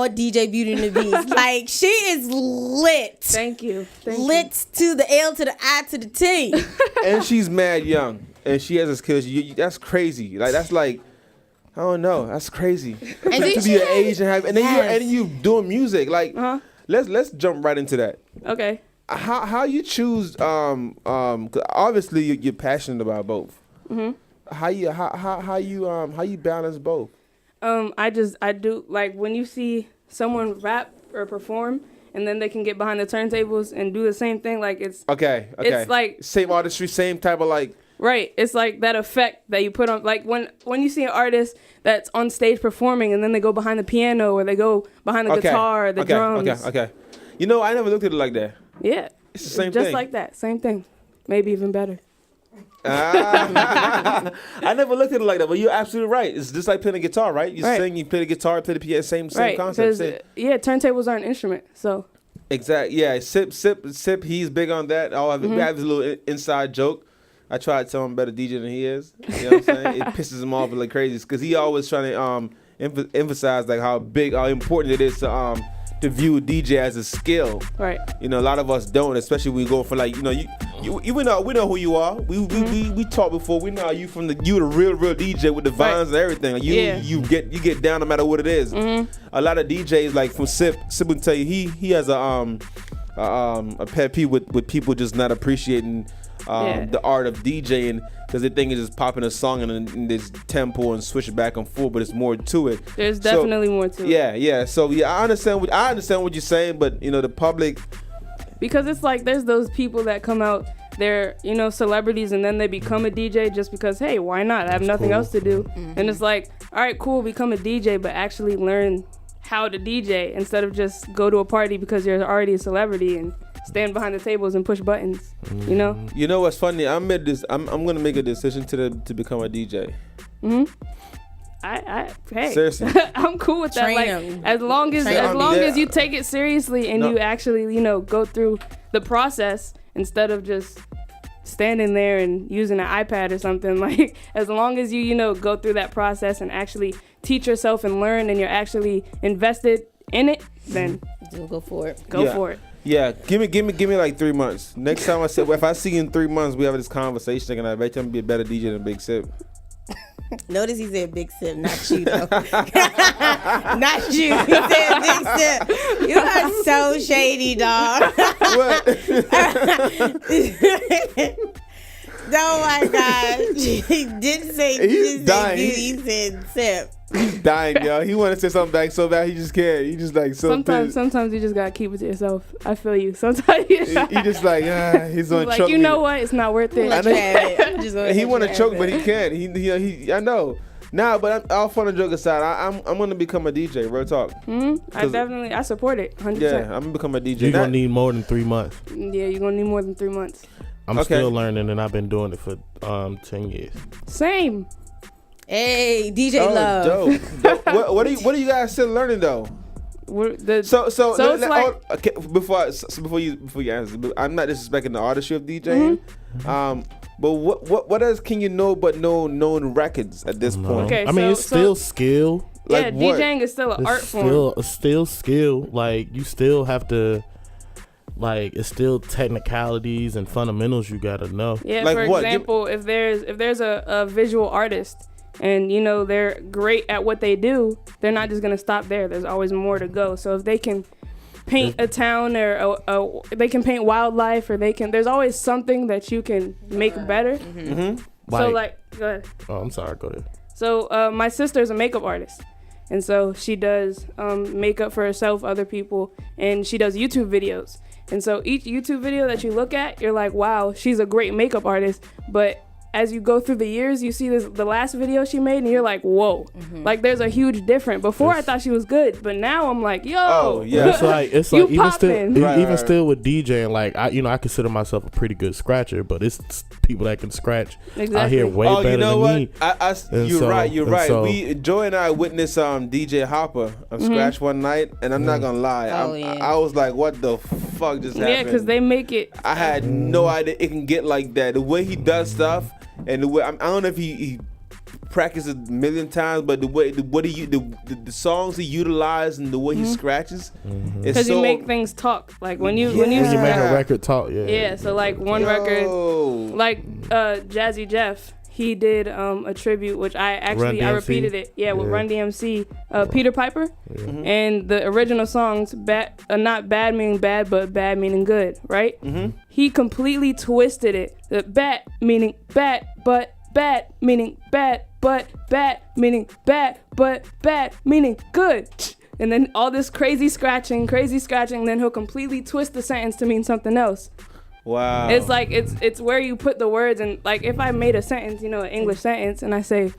all DJ Beauty and the Beast. Like, she is lit. Thank you. Lit to the L to the I to the T. And she's mad young. And she has a skills. That's crazy. Like, that's like, I don't know. That's crazy. And to be your age and have, and then Yes. you doing music. Like, let's jump right into that. Okay. How you choose? 'Cause obviously you're passionate about both. Mm-hmm. How you balance both? I do, like, when you see someone rap or perform and then they can get behind the turntables and do the same thing, like, it's Okay. It's like same artistry, same type of like. right. It's like that effect that you put on, like when you see an artist that's on stage performing and then they go behind the piano or they go behind the guitar or the drums. Okay. You know, I never looked at it like that. Yeah. It's the same just thing. like that. Same thing. Maybe even better. I never looked at it like that, but you're absolutely right. It's just like playing a guitar, right? You Right. sing, you play the guitar, play the piano, same Right. concept. Because, turntables are an instrument. So, Exactly. Yeah. Sip. He's big on that. We have this little inside joke. I try to tell him better DJ than he is. You know what I'm saying? It pisses him off like crazy because he always trying to emphasize like how important it is to view DJ as a skill. right. You know, a lot of us don't, especially when we go for like, we know who you are. We talked before. We know you the real DJ with the vines and everything. Like, you get down no matter what it is. A lot of DJs like from Sip will tell you he has a pet peeve with people just not appreciating the art of DJing because they think it's just popping a song and there's tempo and switch it back and forth, but it's more to it. There's definitely more to it. Yeah. So I understand what you're saying, but the public. Because it's like there's those people that come out, they're, celebrities, and then they become a DJ just because, hey, why not? I have nothing else to do. And it's like, all right, cool, become a DJ, but actually learn how to DJ instead of just go to a party because you're already a celebrity and stand behind the tables and push buttons. You know what's funny? I'm gonna make a decision to become a DJ. Hey, seriously, I'm cool with that. Like, as long as you take it seriously and you actually, go through the process instead of just standing there and using an iPad or something. Like, as long as you go through that process and actually teach yourself and learn, and you're actually invested in it, then go for it. Go for it. Yeah, give me like 3 months. Next time if I see you in 3 months, we have this conversation, and I bet you I'm gonna be a better DJ than Big Sip. Notice he said Big Sip, not you though. Not you. He said Big Sip. You are so shady, dog. What? Oh my God. He didn't say He's dying. He said Sip. He's dying, yo. He want to say something back so bad, he just can't. He just like so pissed. Sometimes you just gotta keep it to yourself. I feel you. Sometimes he just like he's gonna like, choke you me. know what? It's not worth it. He want to choke, but he can't. He I know. Nah, but all fun and joke aside, I'm gonna become a DJ. Real talk. I support it. 100%. Yeah, I'm gonna become a DJ. You're gonna need more than 3 months. Yeah, you're gonna need more than 3 months. I'm still learning, and I've been doing it for 10 years. Same. Hey, DJ Love. Dope. What are you guys still learning though? So it's like, okay, before you answer, I'm not disrespecting the artistry of DJing. But what else can you know but no known records at this point? Okay, I mean, it's still skill. Like DJing is still an art form. It's still skill. Like, you still have to. Like, it's still technicalities and fundamentals you gotta know. Yeah, like for example, if there's a visual artist and they're great at what they do, they're not just gonna stop there. There's always more to go. So if they can paint a town or they can paint wildlife, or there's always something that you can make better. So go ahead. Oh, I'm sorry. Go ahead. So my sister's a makeup artist. And so she does makeup for herself, other people, and she does YouTube videos. And so each YouTube video that you look at, you're like, wow, she's a great makeup artist. But as you go through the years, you see the last video she made, and you're like, whoa. Like, there's a huge difference. Before, I thought she was good, but now I'm like, yo. Oh, yeah. It's like even still with DJing, like, I consider myself a pretty good scratcher, but it's people that can scratch out here way better than me. You're right. Joy and I witnessed DJ Hopper scratch one night, and I'm not gonna lie, I was like, what the fuck just happened? Yeah, because they make it. I had no idea it can get like that. The way he does stuff, and the way I don't know if he practiced a million times, but the songs he utilized and the way he scratches, because you make things talk. Like when you when you make a record talk, so like one record, like Jazzy Jeff, he did a tribute, which I repeated it, with Run DMC, Peter Piper, and the original songs, not bad meaning bad, but bad meaning good, right? He completely twisted it. The bad meaning bad, but bad meaning bad, but bad meaning bad, but bad meaning good. And then all this crazy scratching, then he'll completely twist the sentence to mean something else. Wow. It's like it's where you put the words, and like if I made a sentence, an English sentence, and I say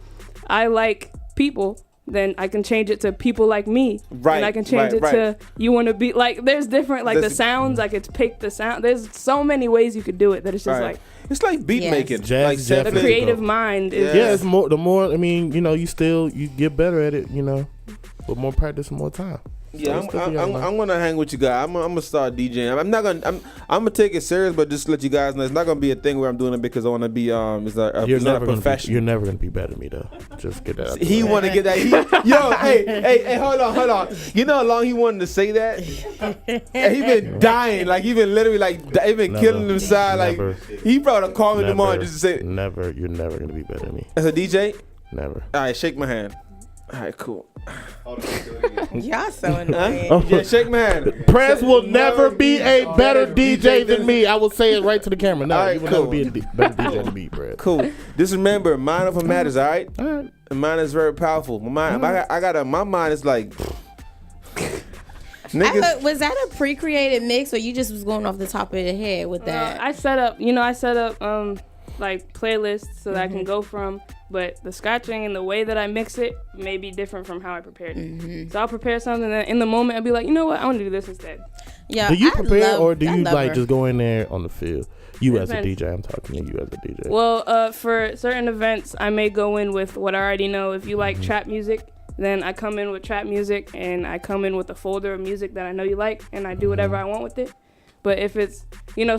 I like people, then I can change it to people like me. Right. And I can change it to you want to be like, there's different the sounds, I could pick the sound. There's so many ways you could do it that it's just like it's like beat making. Jazz, like the creative mind is it's more you get better at it, with more practice and more time. Yeah, I'm gonna hang with you guys. I'm gonna start DJing. I'm gonna take it serious, but just to let you guys know, it's not gonna be a thing where I'm doing it because I want to be it's not a professional. You're never gonna be better than me though. Just get that. He want to get that. Hey, hold on. You know how long he wanted to say that? And he been dying, like he been literally he been killing himself. Like he probably called me tomorrow just to say. Never. You're never gonna be better than me. As a DJ? Never. All right, shake my hand. All right, cool. Y'all so annoying. Yeah, shake my hand. Prez will never be a better DJ than me. I will say it right to the camera. No, you will never be a better DJ than me, Prez. Cool. Just remember, mind over matters, all right? All right. And mine is very powerful. My mind, my mind is like. Was that a pre-created mix, or you just was going off the top of your head with that? I set up like playlists so that I can go from, but the scratching and the way that I mix it may be different from how I prepared it. So I'll prepare something, and then in the moment I'll be like, you know what, I want to do this instead. Yeah. Do you prepare or do you just go in there on the field? You as a DJ, I'm talking to you as a DJ. Well, for certain events, I may go in with what I already know. If you like trap music, then I come in with trap music, and I come in with a folder of music that I know you like, and I do whatever I want with it. But if it's,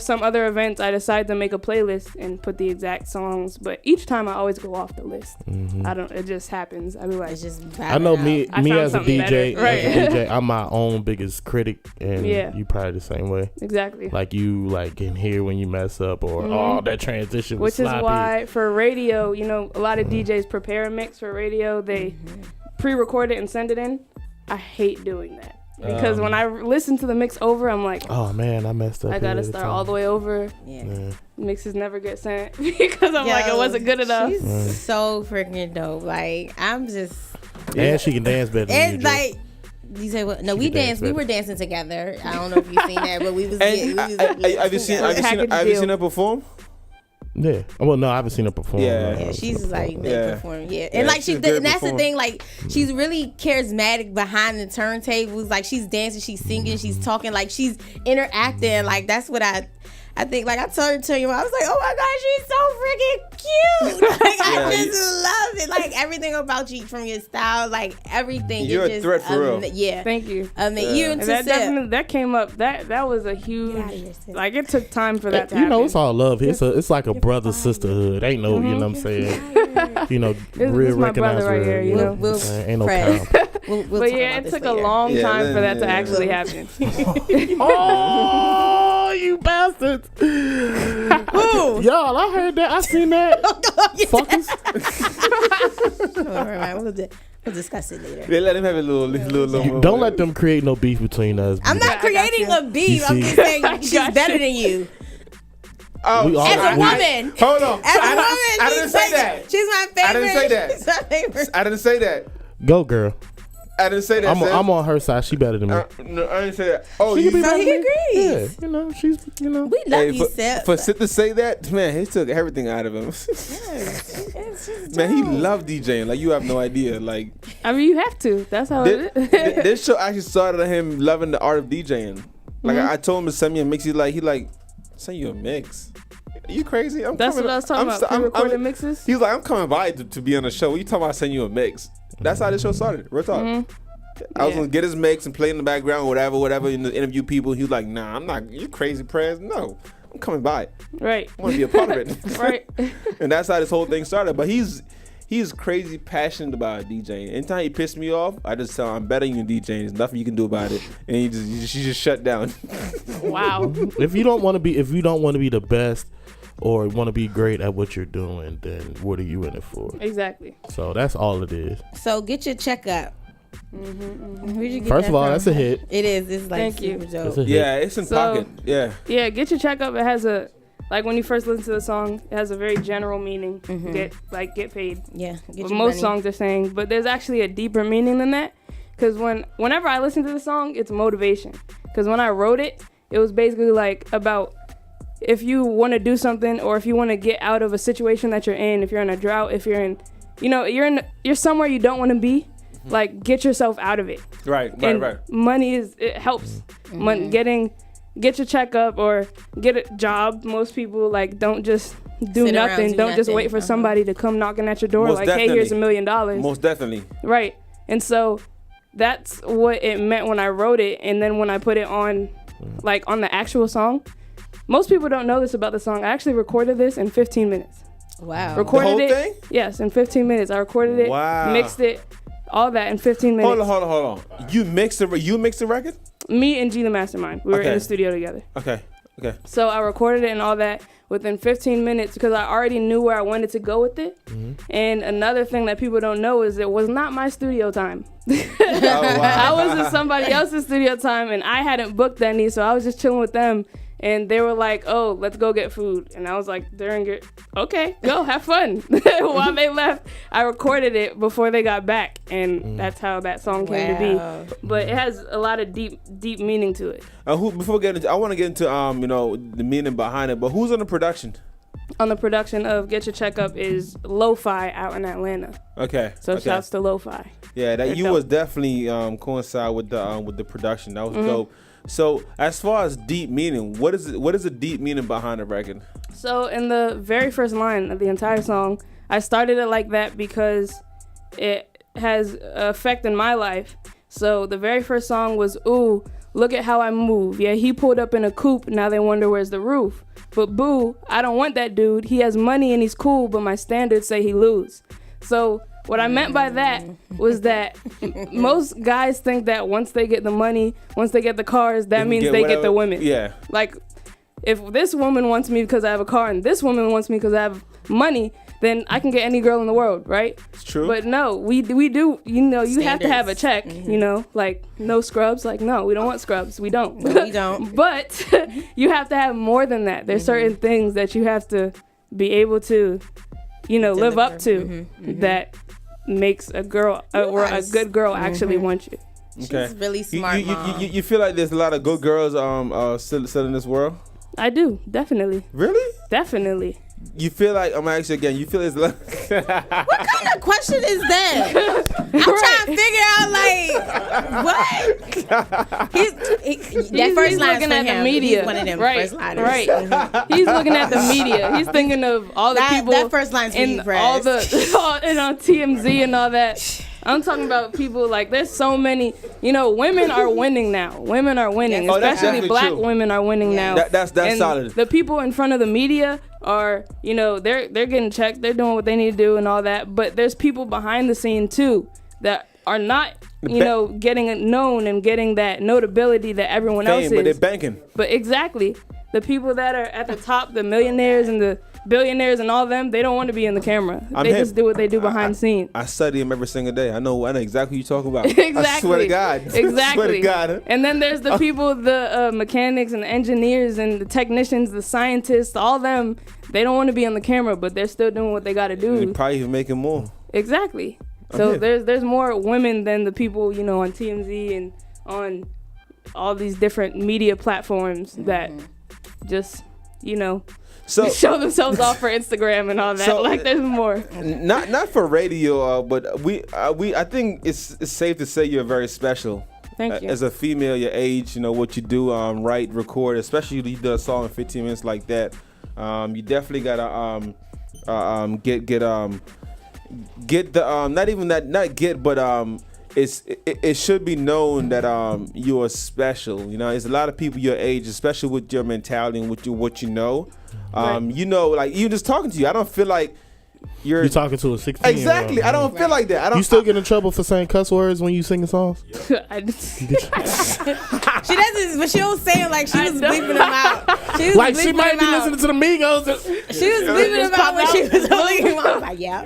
some other events, I decide to make a playlist and put the exact songs. But each time I always go off the list. It just happens. I be like, it's just I know me as a DJ, right. I'm my own biggest critic, and you probably the same way. Exactly. Like you can hear when you mess up, or that transition was sloppy. Which is why for radio, a lot of DJs prepare a mix for radio. They pre-record it and send it in. I hate doing that. Because when I listen to the mix over, I'm like, oh man, I messed up. I gotta start all the way over. Yeah. Mixes never get sent because I'm like, it wasn't good enough. She's so freaking dope. Like, I'm just. And she can dance better than you. Like, you say what? No, we danced. We were dancing together. I don't know if you've seen that, but we was. Have you seen her perform? Yeah. Well, no, I haven't seen her perform. Yeah, she's like performing. Yeah, and like and that's the thing. Like, she's really charismatic behind the turntables. Like, she's dancing, she's singing, she's talking. Like, she's interacting. Like, that's what I think. Like, I told her to you, I was like, oh my gosh, she's so freaking cute. Like, I just love it. Like, everything about you, from your style, like everything. You're a threat for real. Yeah. Thank you. You and that came up. That was a huge. Like, it took time for that to happen. It's all love. It's like a brother sisterhood. Ain't no, you know what I'm saying? Real recognized right here. Ain't no count. But yeah, it took a long time for that to actually happen. Oh, you bastards! Y'all, I heard that. I seen that. Fuckers. We'll discuss it later. Yeah, let him have a little. Don't let them create no beef between us. I'm not creating a beef. I'm just saying she's better than you. Oh, as a woman. Hold on. As a woman. I didn't say that. She's my favorite. I didn't say that. She's my favorite. I didn't say that. Go, girl. I didn't say that. I'm on her side. She better than me. No, I didn't say that. Oh, so he agrees. Yeah, she's. We love you, Seth. For Sid to say that, man, he took everything out of him. Man, he loved DJing. Like, you have no idea. Like, I mean, you have to. That's how it is. This show actually started on him loving the art of DJing. Like, I told him to send me a mix. He like, send you a mix. Are you crazy? That's what I was talking about. Pre-recorded mixes. He was like, I'm coming by to be on the show. What you talking about? Send you a mix. That's how this show started. Real talk. I was gonna get his mix and play in the background, whatever, in the interview people. He was like, nah, I'm not. You crazy, Prez? No, I'm coming by. Right. I want to be a part of it. Right. And that's how this whole thing started. But he's he's crazy passionate about DJing. Anytime he pisses me off, I just tell him, I'm better than you DJing. There's nothing you can do about it, and he just shut down. Wow. If you don't want to be the best or want to be great at what you're doing, then what are you in it for? Exactly. So that's all it is. So get your checkup. Where'd you get First that of all, from? that's a hit. It is. It's like Thank you. super dope. It's in pocket. Yeah. Yeah, Get Your Checkup. It has a, like when you first listen to the song, it has a very general meaning. Get paid. Yeah. What most songs are saying, but there's actually a deeper meaning than that. Because whenever I listen to the song, it's motivation. Because when I wrote it, it was basically like about if you want to do something or if you want to get out of a situation that you're in, if you're in a drought, if you're in, you're somewhere you don't want to be, like get yourself out of it. Right. Money it helps. Get your checkup or get a job. Most people like don't just do nothing. Don't just wait for somebody to come knocking at your door hey, here's $1 million. Most definitely. Right. And so that's what it meant when I wrote it. And then when I put it on, like on the actual song, most people don't know this about the song. I actually recorded this in 15 minutes. Wow. Recorded the whole it. Thing? Yes, in 15 minutes. I recorded it, mixed it, all that in 15 minutes. Hold on. You mixed the record? Me and G the Mastermind. We were in the studio together. Okay. So I recorded it and all that within 15 minutes because I already knew where I wanted to go with it. And another thing that people don't know is it was not my studio time. Oh, wow. I was in somebody else's studio time and I hadn't booked any, so I was just chilling with them. And they were like, oh, let's go get food. And I was like, okay, go, have fun. While they left, I recorded it before they got back. And that's how that song came to be. But it has a lot of deep meaning to it. Before we get into, I want to get into, the meaning behind it. But who's on the production? On the production of Get Your Checkup is Lo-Fi out in Atlanta. Okay. So shouts to Lo-Fi. Yeah, that you was definitely coincide with the production. That was dope. So as far as deep meaning, what is the deep meaning behind the record? So in the very first line of the entire song, I started it like that because it has an effect in my life. So the very first song was, ooh, look at how I move. Yeah, he pulled up in a coupe, now they wonder where's the roof. But boo, I don't want that dude. He has money and he's cool, but my standards say he lose. So what I meant by that was that most guys think that once they get the money, once they get the cars, that means they get the women. Yeah. Like, if this woman wants me because I have a car and this woman wants me because I have money, then I can get any girl in the world, right? It's true. But no, we do, you have to have a check, like no scrubs. Like, no, we don't want scrubs. We don't. No, we don't. But you have to have more than that. There's certain things that you have to be able to, live up to that makes a girl or a good girl actually want you. Okay. She's really smart. You feel like there's a lot of good girls still in this world? I do, definitely. Really? Definitely. You feel like, I'm asking again, you feel it's like... What kind of question is that? I'm trying to figure out, like, what? That first line looking at the media. He's one of them right, first liners. Right. He's looking at the media. He's thinking of all the people... That first line's and all and on TMZ and all that. I'm talking about people, like, there's so many, women are winning now. Women are winning, especially black women are winning now. That's and solid. The people in front of the media are, they're getting checked, they're doing what they need to do and all that. But there's people behind the scene too that are not, getting it known and getting that notability that everyone else is. But they're banking. But exactly, the people that are at the top, the millionaires and the billionaires and all of them, they don't want to be in the camera. They just do what they do behind the scenes. I study them every single day. I know exactly what you're talking about. Exactly. I swear to God. Exactly. I swear to God. And then there's the people, the mechanics and the engineers and the technicians, the scientists, all them. They don't want to be on the camera, but they're still doing what they got to do. They're probably even making more. Exactly. So there's more women than the people, on TMZ and on all these different media platforms that just, so show themselves off for Instagram and all that. So, like, there's more. Not for radio, but I think it's safe to say you're very special. Thank you. As a female, your age, what you do, write, record, especially you do a song in 15 minutes like that. You definitely gotta get the not even that, not get, but it should be known that you are special. There's a lot of people your age, especially with your mentality and with what you know. Right. Like even just talking to you, I don't feel like you're talking to a 16. Exactly. I don't feel like that. You still get in trouble for saying cuss words when you singing songs? She doesn't, but she don't say it like she was bleeping them out. She might be listening to the Migos. She was bleeping them out when she was only. I was like, yeah.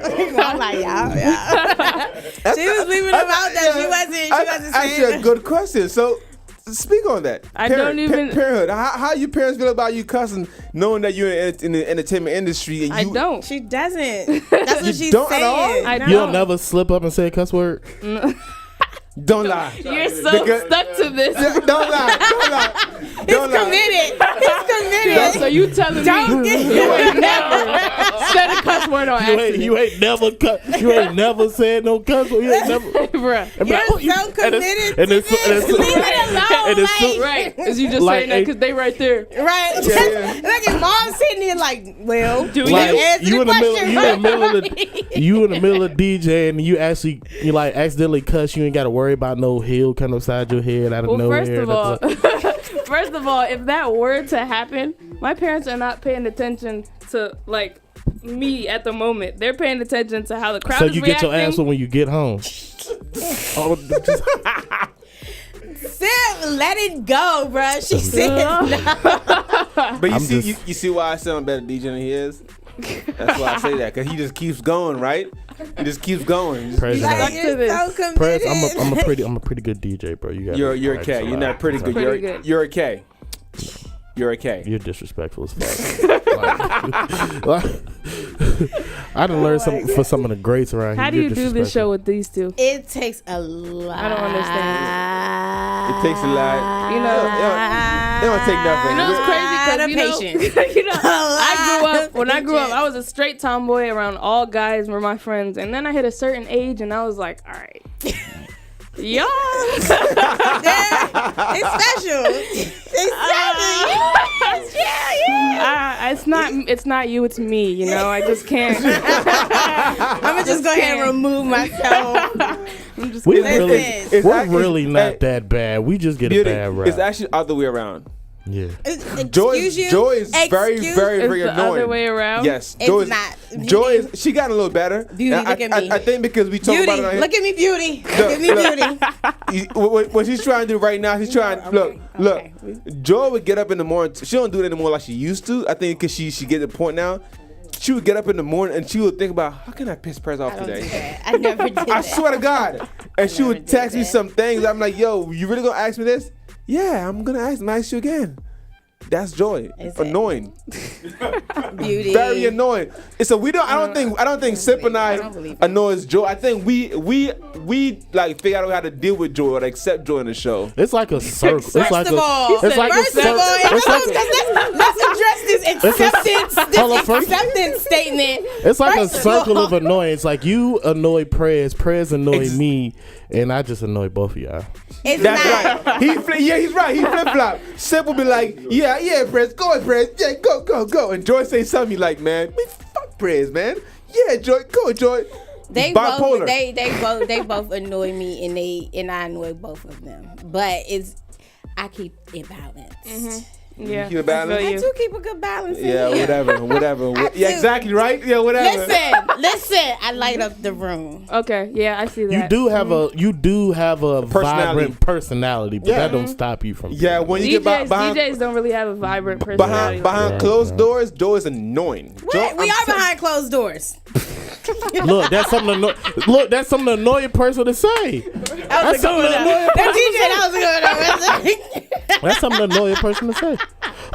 She was bleeping them out that she wasn't saying. Actually, a good question. So. Speak on that. Parenthood. How your parents feel about you cussing, knowing that you're in the entertainment industry? And I don't. She doesn't. That's what she's saying. I don't. You don't never slip up and say a cuss word? Don't lie. You're so stuck to this. Don't lie. He's committed. So you telling me you ain't never said a cuss word on accident? You ain't never said no cuss word. You ain't never. Bruh. You're so committed to this. Leave it alone. Right. Is you just saying that because they right there. Right. Yeah. Look at mom sitting there like, well, do you like, answer the question? You in the middle of DJ and you like accidentally cuss. You ain't got to worry about no heel coming upside your head out of nowhere. First of all, if that were to happen, my parents are not paying attention to like me at the moment. They're paying attention to how the crowd is reacting. So you get your answer when you get home. Let it go, bro. She said no. But you see why I sound better DJ than he is? That's why I say that, because he just keeps going, right? He just keeps going. You're so committed. I'm a pretty good DJ, bro. You're a K. You're not pretty good. You're a K. You're a K. You're disrespectful as fuck. I done learned for some of the greats around here. How do you do this show with these two? It takes a lot. I don't understand it. It takes a lot. You know, it don't take nothing. You know, it's crazy because when I grew up, I was a straight tomboy around all guys were my friends, and then I hit a certain age, and I was like, all right. Y'all, it's special. It's not you. It's me. You know, I just can't. I'm gonna just go ahead and remove myself. We're really not that bad. We just get a bad rap. It's actually the other way around. Yeah. Joy is very, very, very annoying. The other way around. Yes, Joy is not. She got a little better. Beauty, look at me. I think because we talk about it right here. Look at me, Beauty. Look at me, Beauty. What she's trying to do right now, she's trying. Look. Joy would get up in the morning. She don't do it anymore like she used to. I think because she get to the point now. She would get up in the morning and she would think about, how can I piss Prez off today? I never did that. I swear to God. And she would text me some things. I'm like, yo, you really gonna ask me this? Yeah, I'm gonna ask you again. That's Joy. Annoying. Beauty. Very annoying. So I don't think Sip and I annoys Joy. I think we like figure out how to deal with Joy or accept Joy in the show. It's like a circle. Let's address this acceptance statement. It's like a circle of annoyance. Like you annoy Prez annoy me, and I just annoy both of y'all. That's right. He's right. He flip flop. Sip will be like, yeah, Prez, go ahead, Prez, yeah, go. And Joy say something like, man, fuck Prez, man. Yeah, Joy, go, Joy. They both annoy me, and I annoy both of them. But I keep it balanced. Mm-hmm. Yeah, keep it balanced. I do keep a good balance. Yeah, whatever. Yeah, exactly right. Yeah, whatever. Listen. I light up the room. Okay, yeah, I see that. You do have a vibrant personality, but that don't stop you from. Yeah, when you get behind DJs don't really have a vibrant personality. Behind closed doors, Joy is annoying. What? We are behind closed doors. Look, that's something to annoy a person to say. That's something to annoy a person. That's something to annoy a person to say.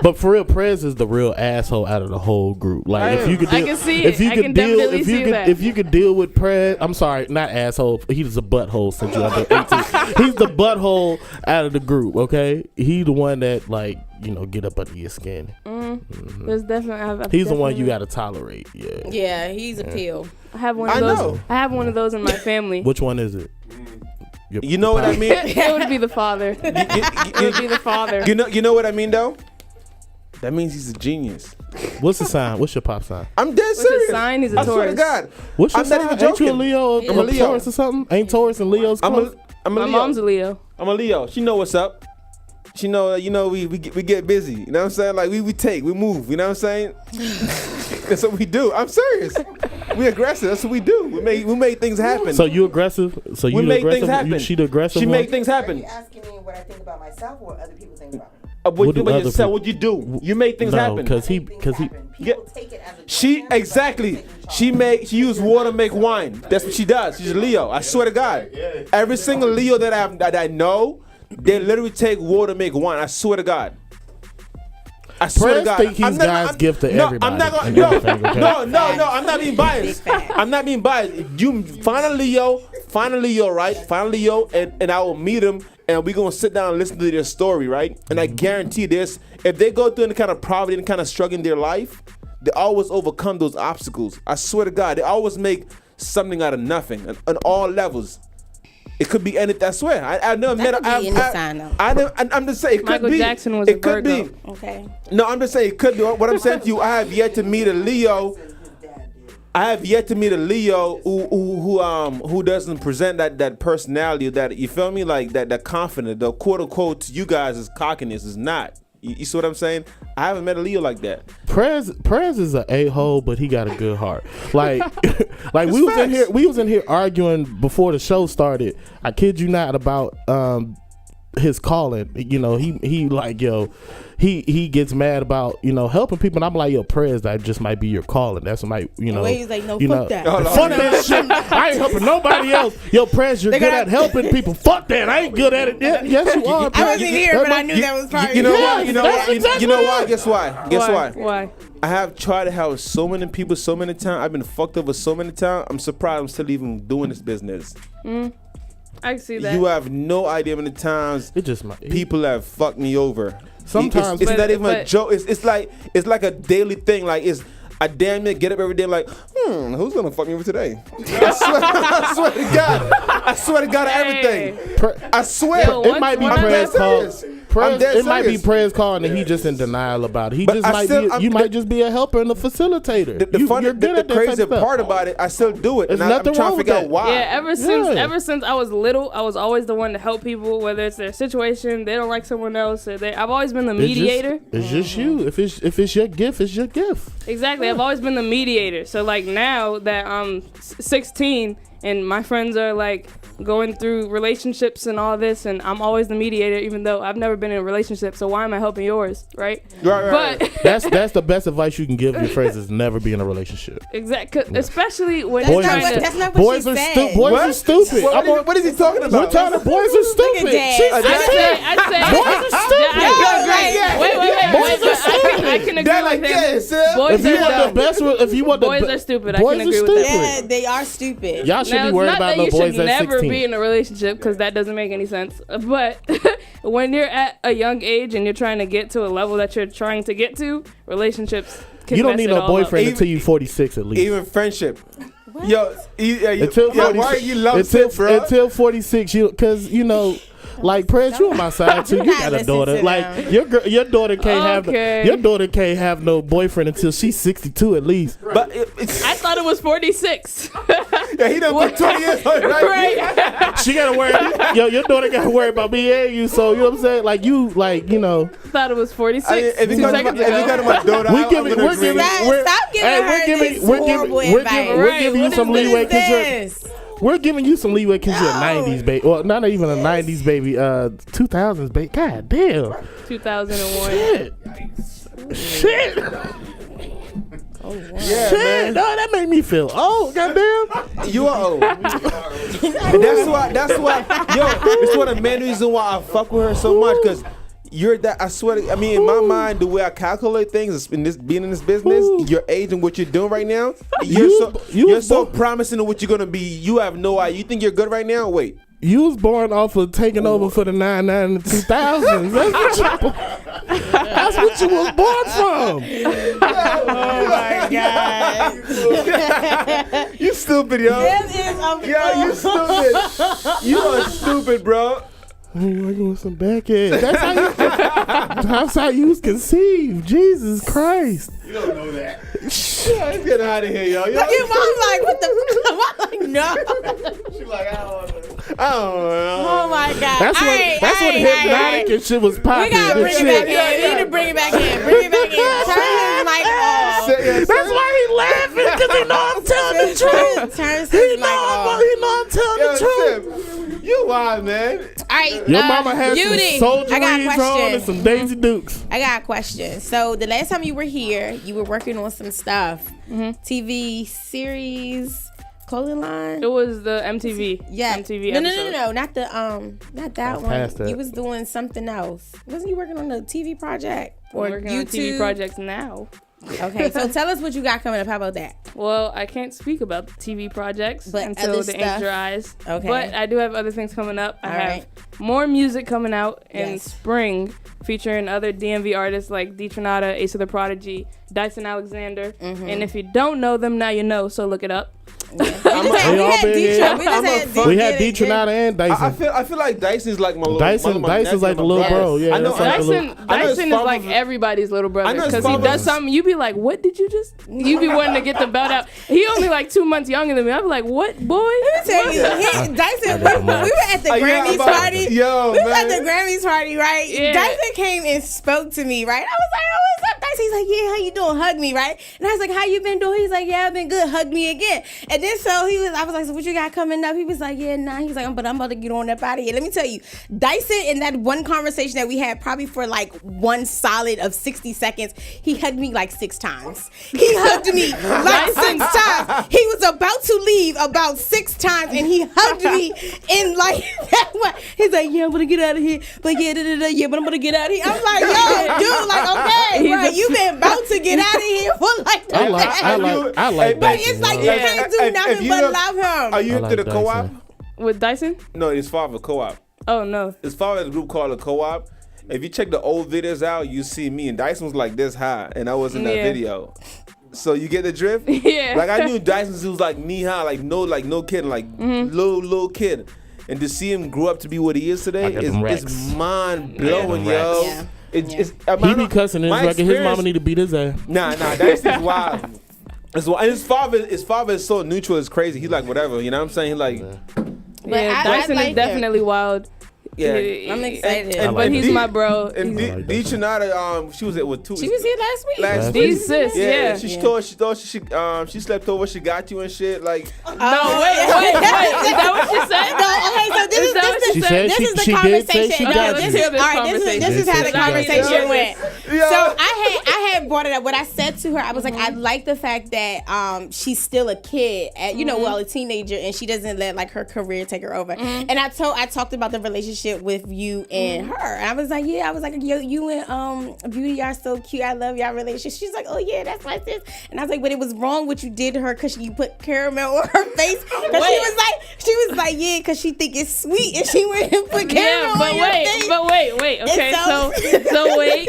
But for real, Prez is the real asshole out of the whole group. Like if you could, if you could deal with Prez, I'm sorry, not asshole. He's a butthole since you're under 18. He's the butthole out of the group. Okay, he the one that get up under your skin. Mm-hmm. There's definitely. He's the one you got to tolerate. Yeah. Yeah, he's a pill. I have one of those. I have one of those in my family. Which one is it? You know what I mean? It would be the father. It would be the father. You know what I mean though? That means he's a genius. What's the sign? What's your pop sign? I'm dead serious. What's his sign? He's a Taurus. I swear to God. What's your sign? Ain't you a Leo? I'm a Leo. Taurus or something? Ain't Taurus and Leo's close? I'm a Leo. My mom's a Leo. I'm a Leo. She know what's up. She know, we get busy. You know what I'm saying? Like we move. You know what I'm saying? That's what we do. I'm serious. We aggressive. That's what we do. We make things happen. So you aggressive? So you make aggressive? things happen. She the aggressive She one? make things happen. Are you asking me what I think about myself or what other people think about me? What you do? You make things happen. Because he. People take it as a She exactly. She use water to make wine. That's what she does. She's a Leo. I swear to God. Every single Leo that I know, they literally take water to make wine. I swear to God. I swear to God. Think he's God's gift to everybody. I'm not going. No. I'm not being biased. I'm not being biased. You find a Leo, right? Find a Leo, and I will meet him, and we're gonna sit down and listen to their story, right? And I guarantee this: if they go through any kind of poverty, any kind of struggle in their life, they always overcome those obstacles. I swear to God, they always make something out of nothing on all levels. It could be anything. I swear. I never met. I'm just saying. It could Michael be. Jackson was it a could Virgo. be. Okay. No, I'm just saying it could be. What I'm saying to you, I have yet to meet a Leo. I have yet to meet a Leo who doesn't present that personality, that, you feel me, like that confident, the quote unquote to you guys is cockiness, is not. You see what I'm saying? I haven't met a Leo like that. Prez is an a-hole, but he got a good heart. Like we was in here arguing before the show started. I kid you not, about his calling. You know, he like, yo, he gets mad about, you know, helping people, and I'm like, yo, Prez, that just might be your calling. That's my, you know. He's like, no, fuck know, that. Fuck that shit. I ain't helping nobody else. Yo, Prez, you're good at helping people. Fuck that. I ain't good at it. Yes, you are. I wasn't here, but I knew that was probably. You know why? You know why? Guess why? Why? I have tried to help so many people so many times. I've been fucked over so many times. I'm surprised I'm still even doing this business. I can see that. You have no idea how many times people have fucked me over. Sometimes it's not even a joke. It's like a daily thing. Like, I damn near get up every day like, who's gonna fuck me over today? I swear to God. I swear to God, everything. I swear. It might be Prez called. It might be Prez calling, and he just in denial about it. You might just be a helper and a facilitator. The crazy part about it, I still do it. There's and nothing I'm trying wrong to figure out why. Yeah, ever since I was little, I was always the one to help people, whether it's their situation, they don't like someone else, or I've always been the mediator. It's just you. If it's your gift, it's your gift. Exactly. I've always been the mediator. So like now that I'm 16 and my friends are like going through relationships and all this, and I'm always the mediator, even though I've never been in a relationship. So why am I helping yours, right? Right. But that's the best advice you can give your friends, is never be in a relationship. Exactly, especially when that's not what she said. Boys are stupid. What is he talking about? We're talking boys are stupid. I said boys are stupid. Wait. Boys are stupid. I can agree with him. Boys are stupid. I can agree with that. Yeah, they are stupid. Y'all should be worried about no boys at 16. Never be in a relationship, because that doesn't make any sense. But when you're at a young age and you're trying to get to a level that you're trying to get to, relationships can you don't mess need it no all boyfriend up. until you're 46 at least. Even friendship. What? Yo, why are you love sick, bro? Until 46, because you know. Like, Prez, you on my side too. You got a daughter. Like, your daughter can't have no boyfriend until she's 62 at least. But I thought it was 46. Yeah, he done put 20 years on it, right? She gotta worry. Your daughter gotta worry about me and you. So you know what I'm saying? Like, you Thought it was 46. If you got to my daughter, we're giving you some leeway because we're giving you some leeway because you're a 90s baby. Well, not even a 90s baby. 2000s baby. God damn. 2001. Shit. Oh, wow. Yeah, shit, man. no, that made me feel old. Goddamn. You are old. That's why. Yo, it's one of the main reasons why I fuck with her so much, because you're that. I swear. I mean, in my mind, the way I calculate things, being in this business, your age and what you're doing right now, you're so promising of what you're gonna be. You have no idea. You think you're good right now? Wait. You was born off of taking over for the 99 and the 2000s. That's what you was born from. Oh my God. You stupid, yo. You stupid. You are stupid, bro. I'm working with some backhead. That's how you was conceived. Jesus Christ. You don't know that. Let's get out of here, yo. Look at mom like, what the fuck? I'm like, no. She like, I don't know. Oh my God. That's when hypnotic and shit was popping. We gotta bring it back in. We need to bring it back in. Bring it back in. Turn his mic off. That's why he laughing, because he know I'm telling the Turns his mic off. He know I'm telling the truth. You wild, man. All right. Your mama has Beauty. some soldier I got a reeds on question. and some Daisy Dukes. I got a question. So the last time you were here, you were working on some stuff. TV series, clothing line. It was the MTV. Yeah. MTV No, episode. not that one. past that. You was doing something else. Wasn't you working on a TV project or I'm working YouTube? on TV projects now. Okay, so tell us what you got coming up. How about that? Well, I can't speak about the TV projects But until other the stuff? ink dries. Okay. But I do have other things coming up. I All have right. more music coming out in Yes. spring, featuring other DMV artists like D Tronada, Ace of the Prodigy, Dyson Alexander. And if you don't know them, now you know, so look it up. We just had D Tronada and Dyson. I feel like Dyson's like my little Dyson's like the little bro. Yeah, I know. that's like Dyson is like everybody's little brother because he does something. You be like, what did you just? You be wanting to get the belt out. He only like 2 months younger than me. I be like, what, boy? Let me tell you, Dyson. We were at the Grammys party. Yo, we were at the Grammys party, right? Yeah. Dyson came and spoke to me, right? I was like, oh, what's up, Dyson? He's like, yeah, how you doing? Hug me, right? And I was like, how you been doing? He's like, yeah, I've been good. Hug me again. And then so I was like, so what you got coming up? He was like, yeah, nah. He's like, but I'm about to get on up out of here. Let me tell you, Dyson, in that one conversation that we had, probably for like one solid of 60 seconds, he hugged me like 6 times. He hugged me like 6 times. He was about to leave about 6 times, and he hugged me in like that one. He's like, yeah, I'm gonna get out of here, but yeah, but I'm gonna get out of here. I'm like, yo, dude, like, okay, bro, you been about to get out of here for like I like but Dyson, it's like yo. you can't do nothing but love him. Are you I into like the co-op? Dyson. With Dyson? No, his father co-op. Oh no. His father has a group called the Co-op. If you check the old videos out, you see me and Dyson was like this high, and I was in that Yeah. video. So you get the drift? Yeah. Like I knew Dyson was like knee high, like no kidding, like little kid. And to see him grow up to be what he is today is mind blowing, yo. Yeah. It's He be cussing in his record. His mama need to beat his ass. Nah, Dyson's wild. And his father is so neutral. It's crazy. He's like whatever. You know what I'm saying? He like, Yeah, Dyson like is definitely wild. yeah. I'm excited. But he's my bro. And D Tronada, she was with 2. She was here last week. Last D week. sis, yeah. She thought she slept over. She got you and shit. Like, No, wait. Is that what you said? No, okay, so this She said this is the she did say conversation. she No, got this you. is all right. This is how the conversation went. Yeah. So I had brought it up. What I said to her, I was like, I like the fact that she's still a kid, a teenager, and she doesn't let like her career take her over. And I talked about the relationship with you and her, and I was like, yo, you and Beauty are so cute. I love y'all relationship. She's like, oh yeah, that's my sis. And I was like, but it was wrong what you did to her because you put caramel on her face. Because she was like, yeah, because she think it's sweet, and she went and put caramel on your face. But wait. Okay, so wait.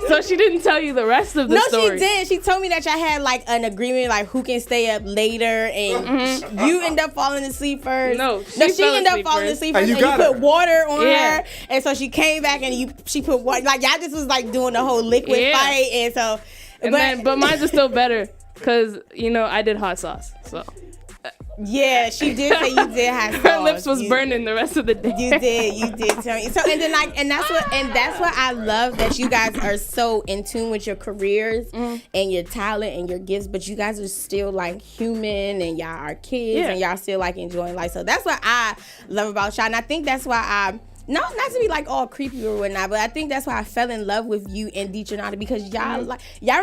So she didn't tell you the rest of the story. No, she did. She told me that y'all had like an agreement, like who can stay up later, and you end up falling asleep first. No, she ended up falling asleep first, and you put water on her, and so she came back and she put water. Like y'all just was like doing the whole liquid fight, and so. But mine's are still better because I did hot sauce. So yeah, she did say you did hot sauce. her lips was burning the rest of the day. You did tell me. So and then that's what I love, that you guys are so in tune with your careers and your talent and your gifts, but you guys are still like human, and y'all are kids, and y'all still like enjoying life. So that's what I love about y'all, and I think that's why not to be like all creepy or whatnot, but I think that's why I fell in love with you and D Tronada, because y'all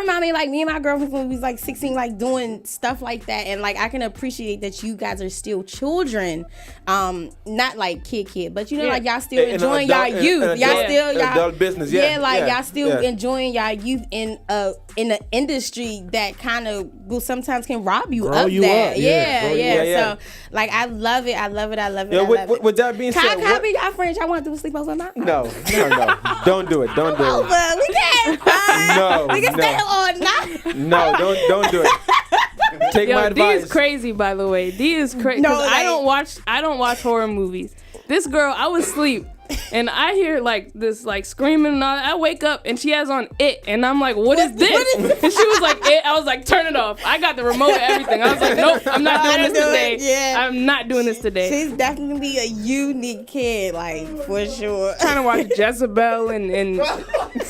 remind me like me and my girlfriend when we was like 16, like doing stuff like that, and like I can appreciate that you guys are still children, not like kid, but like y'all still enjoying y'all youth, y'all still y'all adult business, y'all still enjoying y'all youth in an industry that kind of will sometimes can rob you of that. So like I love it. Yeah, with that being said, can I be y'all friends? Y'all want to do a sleepover now? No. Don't do it. Don't do it. We can't. No. We can stay all night. No, don't do it. Take my advice. D is crazy, by the way. D is crazy. No, I don't watch horror movies. This girl, I was asleep, and I hear like this like screaming and all that. I wake up and she has on It, and I'm like, what is this? And she was like, It. I was like, turn it off. I got the remote and everything. I was like, nope, I'm not doing this today. Yeah. I'm not doing this today. She's definitely a unique kid, like for sure. Trying to watch Jezebel and what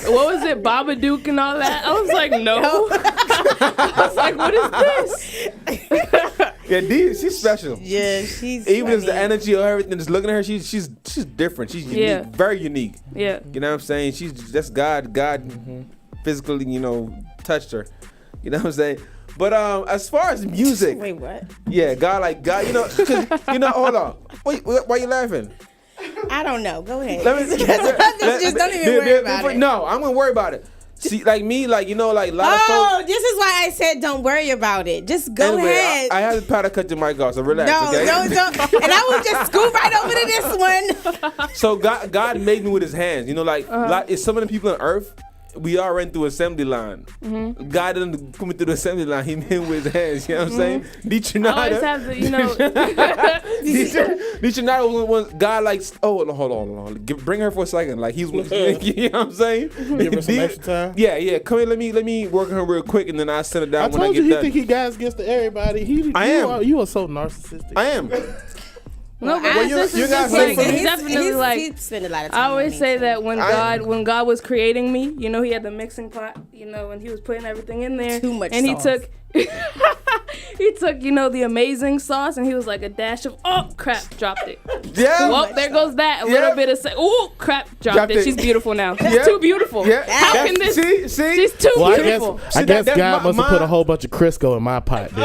was it, Babadook and all that. I was like, no. I was like, what is this? Yeah, D, she's special. Yeah, she's even as the energy of everything, just looking at her, she's different. She's unique, very unique. Yeah, you know what I'm saying? She's just God physically, touched her. You know what I'm saying? But as far as music, wait, what? Yeah, God, hold on. Wait, why you laughing? I don't know. Go ahead. Just don't even worry about it. No, I'm gonna worry about it. See, like me, a lot of folks. Oh, this is why I said don't worry about it. Just go ahead. I had to cut your mic off, so relax. No, okay? don't. And I will just scoot right over to this one. So God made me with His hands. It's some of the people on earth. We all ran through assembly line. Mm-hmm. God didn't come through the assembly line. He made with His hands. You know what I'm saying? Detroit. I always have to, Detroit was God hold on. Bring her for a second. Like you know what I'm saying? Give her some extra time. Yeah. Come here. Let me work on her real quick, and then I set it down. I told you, he think he guys gets to everybody. You are so narcissistic. I am. No, but you guys he's definitely like. He spent a lot of time. I always say that when God was creating me, he had the mixing pot, and He was putting everything in there. Too much. And sauce. He took the amazing sauce, and he was like a dash of crap, dropped it. Yeah. Well, there goes that. A little bit of crap, dropped it. She's beautiful now. She's too beautiful. Yeah. How can this? See? She's too beautiful. I guess God must have put a whole bunch of Crisco in my pot. He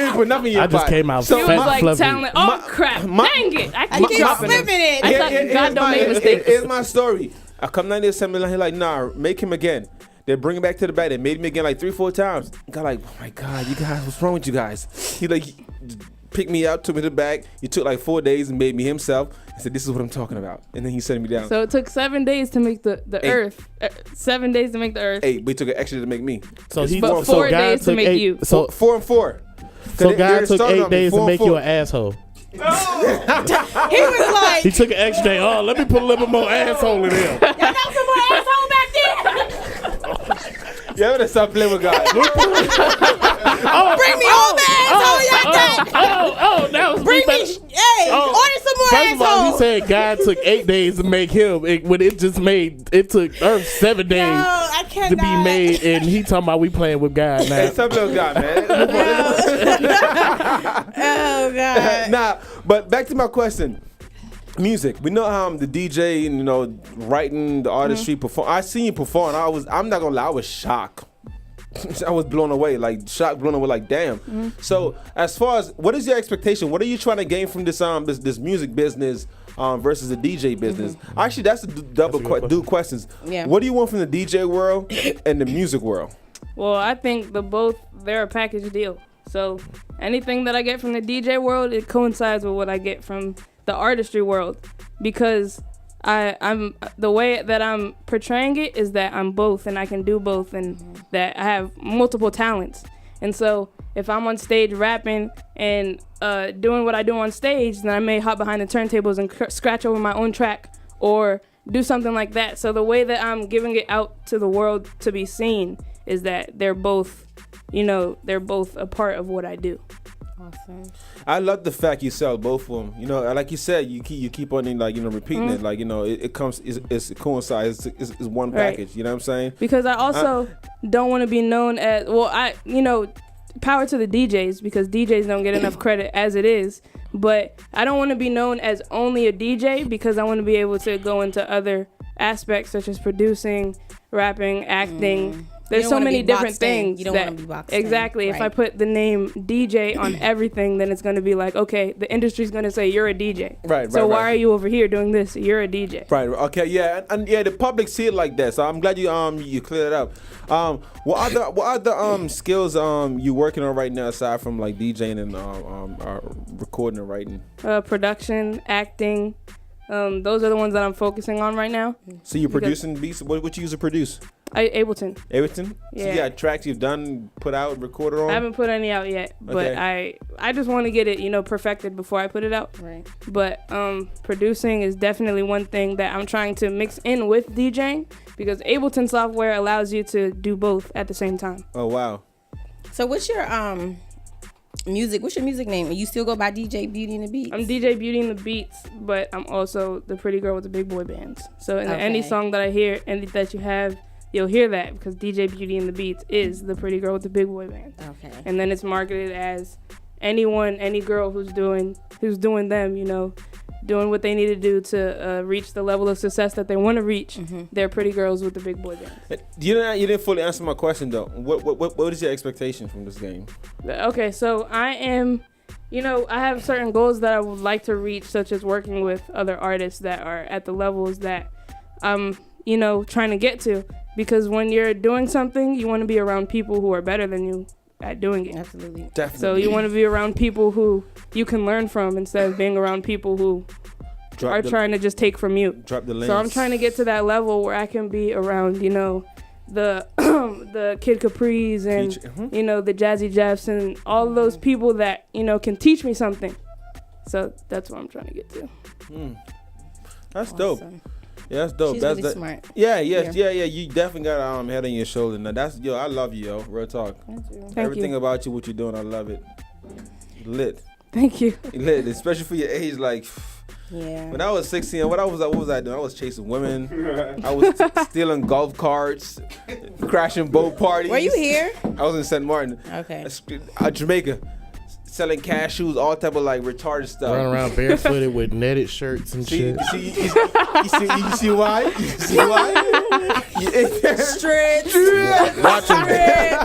didn't put nothing in your pot. I just came out. So he was like fluffy. telling, crap, dang it! I keep dropping it. I thought God don't make mistakes. Here's my story. I come down to the assembly line. He's like, nah, make him again. They bring him back to the back. They made him again like 3-4 times. God, like, oh my God, you guys, what's wrong with you guys? He picked me out, took me to the back. He took like 4 days and made me himself. He said, this is what I'm talking about. And then he sent me down. So it took 7 days to make the earth. 7 days to make the earth. 8, but he took an extra to make me. So 4 days to make you. So 4 and 4. So God took 8 days to make you an asshole. Oh. He was like, he took an extra day. Oh, let me put a little bit more asshole in there. Y'all know some more asshole back there? Yeah, better stop playing with God. Bring me all the asshole y'all got. That was Bring me, order some more First of all, asshole. he said God took 8 days to make him. When it took Earth 7 days I to be made, and he talking about we playing with God now. Hey, stop playing with God, man. Oh God. Nah, but back to my question. Music. We know how the DJ and writing, the artistry, perform. I seen you perform. I'm not gonna lie, I was shocked. I was blown away, like damn. Mm-hmm. So as far as what is your expectation? What are you trying to gain from this this music business versus the DJ business? Mm-hmm. Actually, that's a double questions. Yeah. What do you want from the DJ world and the music world? Well, I think they're a package deal. So anything that I get from the DJ world, it coincides with what I get from the artistry world, because I'm the way that I'm portraying it is that I'm both and I can do both, and that I have multiple talents. And so if I'm on stage rapping and doing what I do on stage, then I may hop behind the turntables and scratch over my own track or do something like that. So the way that I'm giving it out to the world to be seen is that they're both a part of what I do. Awesome. I love the fact you sell both of them. Like you said, you keep on repeating it. Like it comes, it coincides. It's one package. Right. You know what I'm saying? Because I also don't want to be known as power to the DJs, because DJs don't get enough credit as it is. But I don't want to be known as only a DJ, because I want to be able to go into other aspects such as producing, rapping, acting. There's so many different things. You don't want to be boxed in. Exactly. Right. If I put the name DJ on everything, then it's going to be like, okay, the industry's going to say you're a DJ. Right. So why are you over here doing this? You're a DJ. Right. Okay. Yeah. And the public see it like that. So I'm glad you cleared it up. What other skills you working on right now aside from like DJing and recording and writing? Production, acting. Those are the ones that I'm focusing on right now. So you're producing beats. What you use to produce? Ableton. Ableton? Yeah. So you got tracks you've done, put out, recorded on? I haven't put any out yet, but I just want to get it, perfected before I put it out. Right. But producing is definitely one thing that I'm trying to mix in with DJing, because Ableton software allows you to do both at the same time. Oh, wow. So what's your music? What's your music name? You still go by DJ Beauty and the Beats? I'm DJ Beauty and the Beats, but I'm also the pretty girl with the big boy bands. So in any song that I hear and that you have, you'll hear that, because DJ Beauty and the Beats is the pretty girl with the big boy band. Okay. And then it's marketed as any girl who's doing them, you know, doing what they need to do to reach the level of success that they want to reach. They're pretty girls with the big boy bands. You didn't fully answer my question though. What is your expectation from this game? Okay, so I am, you know, I have certain goals that I would like to reach, such as working with other artists that are at the levels that I'm, you know, trying to get to. Because when you're doing something, you want to be around people who are better than you at doing it. Absolutely. Definitely. So you want to be around people who you can learn from instead of being around people who trying to just take from you. Drop the lens. So I'm trying to get to that level where I can be around, you know, the the Kid Capris and you know, the Jazzy Jeffs and all of those people that, you know, can teach me something. So that's what I'm trying to get to. That's dope. Yeah, that's dope. She's That's really smart. Yeah. You definitely got head on your shoulder. Now that's I love you, yo. Real talk. Thank Everything you. about you, what you're doing, I love it. Lit. Thank you. Lit, especially for your age. Like, Yeah. when I was 16, what was I doing? I was chasing women. I was stealing golf carts, crashing boat parties. Were you here? I was in St. Martin. Okay. Jamaica. Selling cashews, all type of like retarded stuff. Running around barefooted with netted shirts and shit. You see why? You see why? Stretch.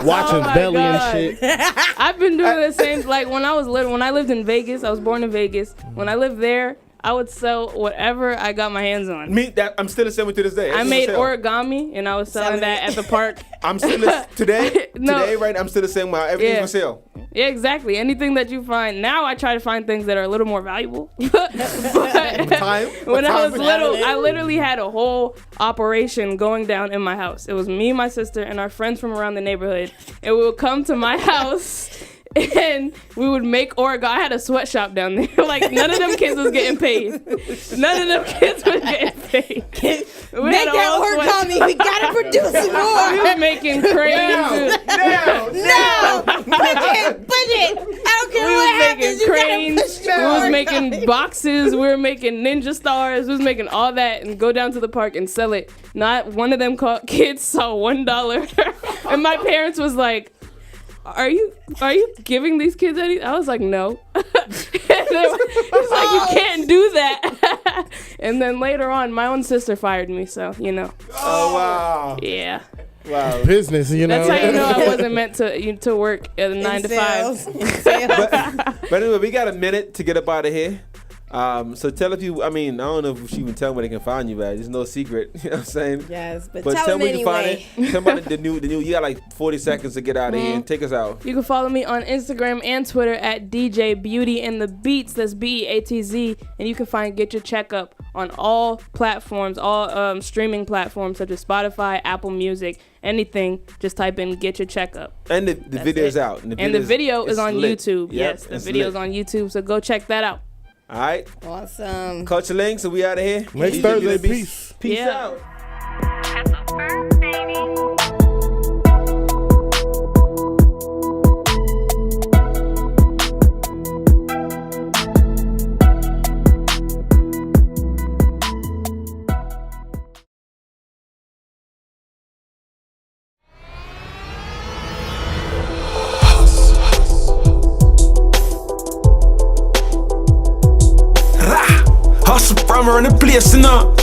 Watching Oh Belly God. and shit. I've been doing the same, like when I was little, when I lived in Vegas, I was born in Vegas. When I lived there, I would sell whatever I got my hands on. I'm still the same to this day. I made origami and I was selling that at the park. I'm still today. No. Today, right? I'm still the same. Everything's Yeah. for sale. Yeah, exactly. Anything that you find. Now I try to find things that are a little more valuable. When I was little, I literally had a whole operation going down in my house. It was me, my sister, and our friends from around the neighborhood. And we would come to my house and we would make origami. I had a sweatshop down there. Like, none of them kids was getting paid. None of them kids was getting paid. Make that origami. We gotta produce more. We was making cranes. No. Put it. I don't care We what was happens. making You cranes. gotta push We the was origami. making boxes. We were making ninja stars. We was making all that and go down to the park and sell it. Not one of them kids saw $1. And my parents was like, Are you giving these kids anything? I was like, no. He's like, you can't do that. And then later on, my own sister fired me, so, you know. Oh, wow. Yeah. Wow. Business, you know. That's how you know I wasn't meant to work at a 9 to 5. But anyway, we got a minute to get up out of here. So tell people, I don't know if she even tell me they can find you, but there's no secret. You know what I'm saying? Yes, but Tell tell me them you can anyway. find it. Tell me about the new, you got like 40 seconds to get out of here and take us out. You can follow me on Instagram and Twitter at DJ Beauty and the Beats. That's BEATZ. And you can find Get Your Checkup on all platforms, all streaming platforms such as Spotify, Apple Music, anything. Just type in Get Your Checkup. And the video's out. And the video is on lit. YouTube. Yep, Yes, the it's video's lit. on YouTube. So go check that out. All right. Awesome. Culture Links, so we out of here. Next Thursday, peace. Peace Yeah. out. Hustle from her in the place, you know.